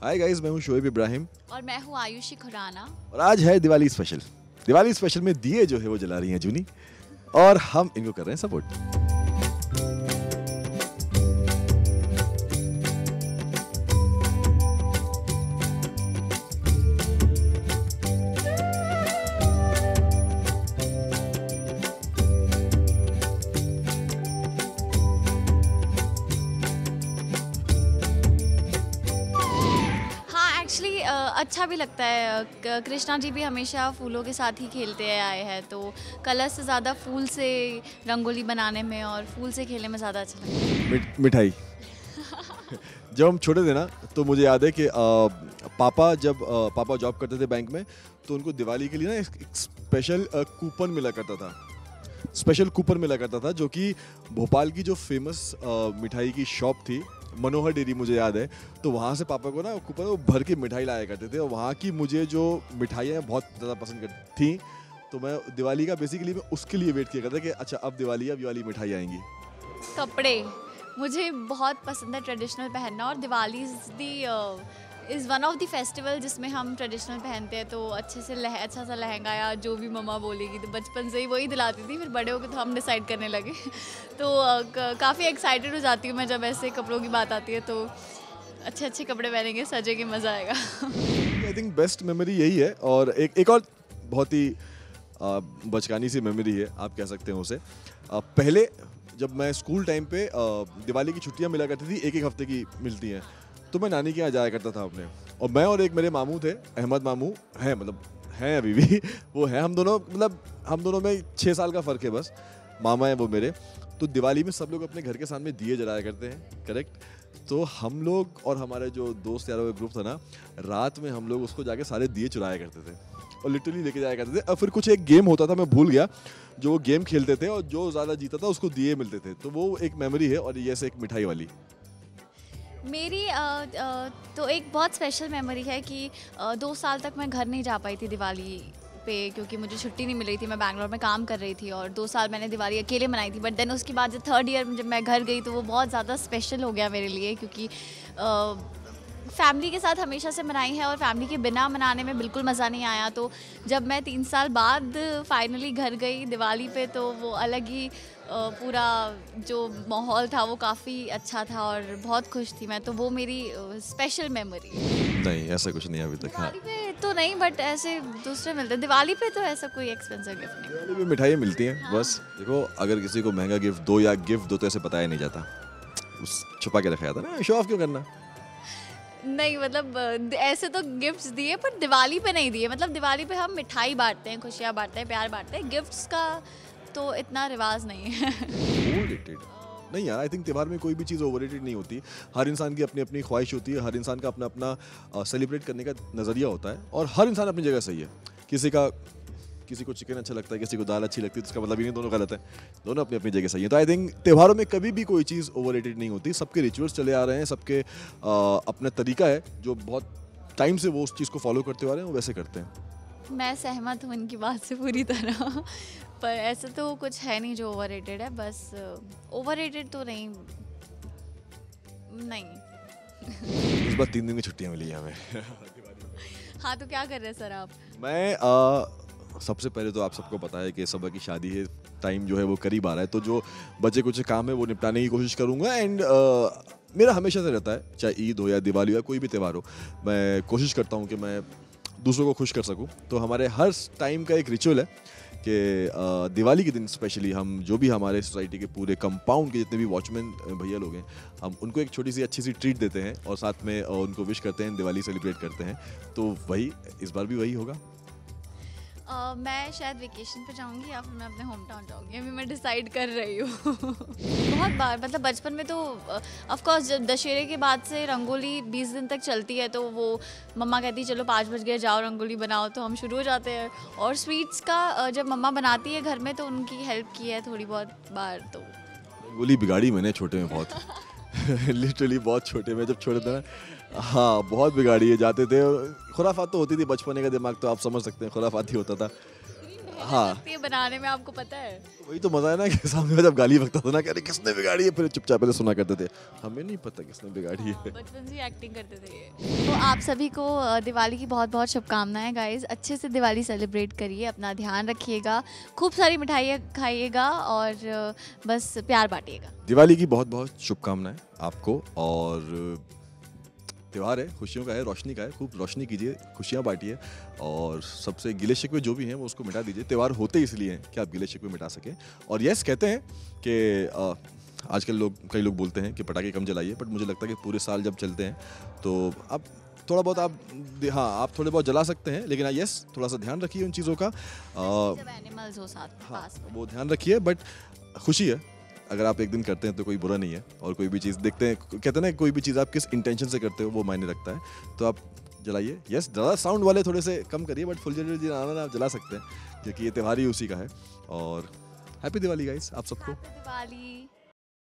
Hi guys, मैं हूं शोएब इब्राहिम और मैं हूँ आयुषी खुराना। और आज है दिवाली स्पेशल। दिवाली स्पेशल में दिए जो है वो जला रही हैं जूनी और हम इनको कर रहे हैं सपोर्ट। अच्छा भी लगता है। कृष्णा जी भी हमेशा फूलों के साथ ही खेलते आए हैं, तो कलर से ज़्यादा फूल से रंगोली बनाने में और फूल से खेलने में ज़्यादा अच्छा लगता है। मिठाई जब हम छोटे थे ना तो मुझे याद है कि पापा जॉब करते थे बैंक में, तो उनको दिवाली के लिए ना एक स्पेशल कूपन मिला करता था जो कि भोपाल की जो फेमस मिठाई की शॉप थी मनोहर डेयरी, मुझे याद है। तो वहाँ से पापा को ना कूपन वो भर के मिठाई लाया करते थे और वहाँ की मुझे जो मिठाइयाँ बहुत ज़्यादा पसंद थी, तो मैं दिवाली का बेसिकली मैं उसके लिए वेट किया करता कि अच्छा अब दिवाली मिठाई आएंगी। कपड़े मुझे बहुत पसंद है ट्रेडिशनल पहनना, और Diwali is one of the festival जिसमें हम ट्रेडिशनल पहनते हैं। तो अच्छे से अच्छा सा लहंगा या जो भी मम्मा बोलेगी, तो बचपन से ही वही दिलाती थी, फिर बड़े होकर तो हम डिसाइड करने लगे। तो काफ़ी एक्साइटेड हो जाती हूँ मैं जब ऐसे कपड़ों की बात आती है, तो अच्छे अच्छे कपड़े पहनेंगे, सजेंगे, मज़ा आएगा। आई थिंक बेस्ट मेमोरी यही है। और एक और बहुत ही बचकानी सी मेमोरी है, आप कह सकते हैं उसे। पहले जब मैं स्कूल टाइम पे दिवाली की छुट्टियां मिला करती थी, एक हफ्ते की मिलती हैं, तो मैं नानी के यहाँ जाया करता था अपने। और मैं और एक मेरे मामू थे, अहमद मामू हैं, मतलब हैं अभी भी वो हैं, हम दोनों में 6 साल का फ़र्क है बस, मामा है वो मेरे। तो दिवाली में सब लोग अपने घर के सामने दिए जलाया करते हैं, करेक्ट। तो हम लोग और हमारे जो दोस्त यारों का ग्रुप था ना, रात में हम लोग उसको जाके सारे दिए चुराया करते थे और लिटरली लेके जाया करते थे। और फिर कुछ एक गेम होता था, मैं भूल गया, जो वो गेम खेलते थे और जो ज़्यादा जीता था उसको दिए मिलते थे। तो वो एक मेमोरी है। और ये से एक मिठाई वाली मेरी तो एक बहुत स्पेशल मेमोरी है कि 2 साल तक मैं घर नहीं जा पाई थी दिवाली पे, क्योंकि मुझे छुट्टी नहीं मिल रही थी। मैं बैंगलोर में काम कर रही थी और 2 साल मैंने दिवाली अकेले मनाई थी। बट देन उसके बाद जब 3rd ईयर में जब मैं घर गई, तो वो बहुत ज़्यादा स्पेशल हो गया मेरे लिए, क्योंकि फैमिली के साथ हमेशा से मनाई है और फैमिली के बिना मनाने में बिल्कुल मज़ा नहीं आया। तो जब मैं 3 साल बाद फाइनली घर गई दिवाली पे, तो वो अलग ही पूरा जो माहौल था वो काफ़ी अच्छा था और बहुत खुश थी मैं। तो वो मेरी स्पेशल मेमोरी। नहीं, ऐसा कुछ नहीं अभी तक। हाँ, दिवाली पे तो नहीं, बट ऐसे दूसरे मिलते हैं। दिवाली पे तो ऐसा कोई एक्सपेंसिव गिफ्ट नहीं। दिवाली में मिठाइयाँ मिलती हैं। हाँ। बस देखो, अगर किसी को महंगा गिफ्ट दो या गिफ्ट दो तो ऐसे बताया नहीं जाता, उस छुपा के रखा जाता ना, शो ऑफ क्यों करना। नहीं, मतलब ऐसे तो गिफ्ट्स दिए, पर दिवाली पे नहीं दिए। मतलब दिवाली पे हम मिठाई बांटते हैं, खुशियाँ बांटते हैं, प्यार बांटते हैं। गिफ्ट्स का तो इतना रिवाज नहीं है। ओवररेटेड नहीं यार, आई थिंक त्यौहार में कोई भी चीज़ ओवररेटेड नहीं होती। हर इंसान की अपनी अपनी ख्वाहिश होती है, हर इंसान का अपना अपना सेलिब्रेट करने का नज़रिया होता है और हर इंसान अपनी जगह सही है। किसी को चिकन अच्छा लगता है, किसी को दाल अच्छी लगती है, तो इसका मतलब ही नहीं दोनों गलत है। दोनों अपनी अपनी जगह सही है। तो आई थिंक त्योहारों में कभी भी कोई चीज़ ओवररेटेड नहीं होती। सबके रिचुअल्स चले आ रहे हैं, सबके अपना तरीका है जो बहुत टाइम से वो उस चीज़ को फॉलो करते आ रहे हैं, वो वैसे करते हैं। मैं सहमत हूँ इनकी बात से पूरी तरह। पर ऐसा तो कुछ है नहीं जो ओवररेटेड है। बस ओवररेटेड तो नहीं। इस बार 3 दिन की छुट्टियाँ मिली हैं हमें। हाँ, तो क्या कर रहे हैं सर आप? मैं सबसे पहले तो आप सबको पता है कि सबा की शादी है, टाइम जो है वो करीब आ रहा है, तो जो बचे कुछ काम है वो निपटाने की कोशिश करूँगा। एंड मेरा हमेशा से रहता है, चाहे ईद हो या दिवाली हो या कोई भी त्यौहार हो, मैं कोशिश करता हूँ कि मैं दूसरों को खुश कर सकूं। तो हमारे हर टाइम का एक रिचुअल है कि दिवाली के दिन स्पेशली हम जो भी हमारे सोसाइटी के पूरे कंपाउंड के जितने भी वॉचमैन भैया लोग हैं, हम उनको एक छोटी सी अच्छी सी ट्रीट देते हैं और साथ में उनको विश करते हैं, दिवाली सेलिब्रेट करते हैं। तो वही इस बार भी वही होगा। मैं शायद वेकेशन पे जाऊंगी या फिर मैं अपने होम टाउन जाऊंगी, अभी मैं डिसाइड कर रही हूँ। बहुत बार, मतलब बचपन में तो ऑफ कोर्स जब दशहरे के बाद से रंगोली 20 दिन तक चलती है, तो वो मम्मा कहती है चलो 5 बज गए, जाओ रंगोली बनाओ, तो हम शुरू हो जाते हैं। और स्वीट्स का जब मम्मा बनाती है घर में, तो उनकी हेल्प की है थोड़ी बहुत बार। तो रंगोली बिगाड़ी मैंने छोटे में बहुत। लिटरली बहुत छोटे में, जब छोटे थे ना, हाँ बहुत बिगाड़ी है। जाते थे, खुराफात तो होती थी, बचपने का दिमाग तो आप समझ सकते हैं, खुराफात ही होता था। हाँ। लगती है बनाने में, आपको पता है। वही तो मजा है ना कि सामने वाला जब गाली बकता था ना, कि अरे किसने बिगाड़ी है, फिर चुपचाप पहले सुना करते थे, हमें नहीं पता किसने बिगाड़ी है। बचपन से एक्टिंग करते थे ये। तो आप सभी को दिवाली की बहुत बहुत शुभकामनाएं गाइस। अच्छे से दिवाली सेलिब्रेट करिए, अपना ध्यान रखिएगा, खूब सारी मिठाइयाँ खाइएगा और बस प्यार बांटिएगा। दिवाली की बहुत बहुत शुभकामनाएं आपको, और त्यौहार है, खुशियों का है, रोशनी का है, खूब रोशनी कीजिए, खुशियाँ बांटिए, और सबसे गिले शिकवे जो भी हैं वो उसको मिटा दीजिए। त्यौहार होते इसलिए हैं कि आप गिले शिकवे मिटा सकें। और यस, कहते हैं कि आजकल कई लोग बोलते हैं कि पटाखे कम जलाइए, बट मुझे लगता है कि पूरे साल जब चलते हैं तो आप थोड़ा बहुत आप थोड़े बहुत जला सकते हैं, लेकिन यस, थोड़ा सा ध्यान रखिए उन चीज़ों का। जब एनिमल्स हो साथ हाँ, पास में। वो ध्यान रखिए, बट खुशी है, अगर आप एक दिन करते हैं तो कोई बुरा नहीं है। और कोई भी चीज़ देखते हैं, कहते हैं ना, कोई भी चीज़ आप किस इंटेंशन से करते हो वो मायने रखता है, तो आप जलाइए। यस, ज़्यादा साउंड वाले थोड़े से कम करिए, बट फुलझड़ी आना आप जला सकते हैं, क्योंकि ये त्यौहार ही उसी का है। और हैप्पी दिवाली गाइस आप सबको। हैप्पी दिवाली।